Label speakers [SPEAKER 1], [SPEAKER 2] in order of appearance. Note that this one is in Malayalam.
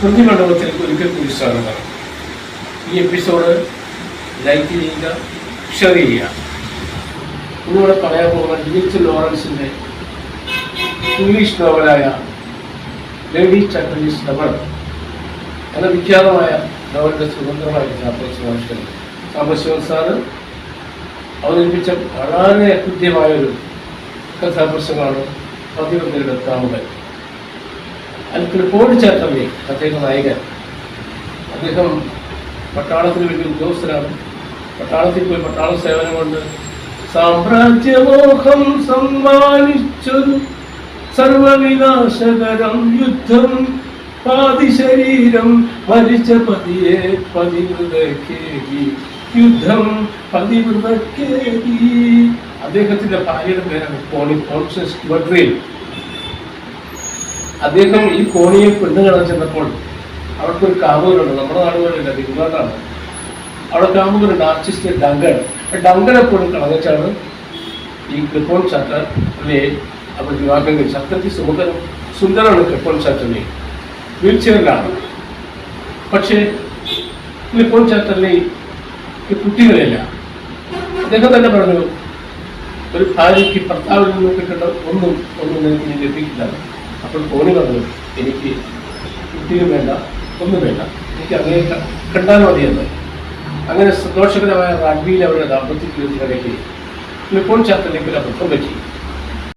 [SPEAKER 1] സ്മൃതി മണ്ഡപത്തിലേക്ക് ഒരിക്കൽ കൂടി സ്വാഗതം. ഈ എപ്പിസോഡ് ലൈക്ക് ചെയ്യുക, ഷെയർ ചെയ്യുക. ഇന്നിവിടെ പറയാൻ പോകുന്ന ഡിച്ച് ലോറൻസിൻ്റെ ഇംഗ്ലീഷ് നോവലായ ലേഡി ചാറ്റർലീസ് ഡബിൾ എന്ന വിഖ്യാതമായ നോവലിൻ്റെ സ്വതന്ത്രമായ കഥാപ്രസംഗം സാംബശിവൻ സാറ് അവതരിപ്പിച്ച വളരെ കൃത്യമായൊരു കഥാപ്രസംഗമാണ് പതിവൊന്നിയുടെ താമര. ക്ലിഫോർഡ് ചാറ്റർലി അദ്ദേഹം നായകൻ. അദ്ദേഹം പട്ടാളത്തിന് വേണ്ടി ഉദ്യോഗസ്ഥനാണ്. പട്ടാളത്തിൽ പോയി പട്ടാള സേവനം കൊണ്ട് സാമ്രാജ്യമോഹം സമ്മാനിച്ചൊരു സർവവിനാശകരം യുദ്ധം പാതി ശരീരം മരിച്ച പതിയെ പതിവൃതക്കേകി യുദ്ധം പതിവൃതക്കേകി. അദ്ദേഹത്തിന്റെ ഭാര്യയുടെ പേരാണ് കോൺഷ്യസ് വഡ്രീൽ. അദ്ദേഹം ഈ കോണിയെ പെണ്ണ് കാണാൻ ചെന്നപ്പോൾ അവർക്കൊരു കാമുകനുണ്ട്. നമ്മുടെ നാടുകളില്ല, ഇംഗ്ലണ്ടാണ്. അവിടെ കാമുകനുണ്ട്, ആർട്ടിസ്റ്റ് ഡങ്കൺ. ഡങ്കൺ എപ്പോഴും കളകച്ചാണ് ഈ ക്ലിഫോർഡ് ചാറ്റർലിയെ അവർ വിവാഹം കഴിച്ചു. അത്രയ്ക്ക് സുന്ദരമാണ് ക്ലിഫോർഡ് ചാറ്റർലി. വീൽ ചെയറിലാണ്. പക്ഷേ ക്ലിഫോർഡ് ചാറ്റർലി കുട്ടികളില്ല. അദ്ദേഹം തന്നെ പറഞ്ഞു, ഒരു ഭാര്യയ്ക്ക് ഭർത്താവിൽ നിന്നും കിട്ടേണ്ട ഒന്നും എനിക്ക് ലഭിക്കില്ല. അപ്പോൾ കോണി പറഞ്ഞു, എനിക്ക് കുട്ടിയും വേണ്ട, ഒന്നും വേണ്ട, എനിക്ക് അങ്ങനെ കണ്ടാൽ മതിയെന്ന്. അങ്ങനെ സന്തോഷകരമായ റഗ്ബിയിൽ അവരുടെ ദാമ്പത്യ ജീവിതത്തിനിടയ്ക്ക് ക്ലിഫോർഡ് ചാറ്റർലിക്ക് ഒരു അബദ്ധം പറ്റി.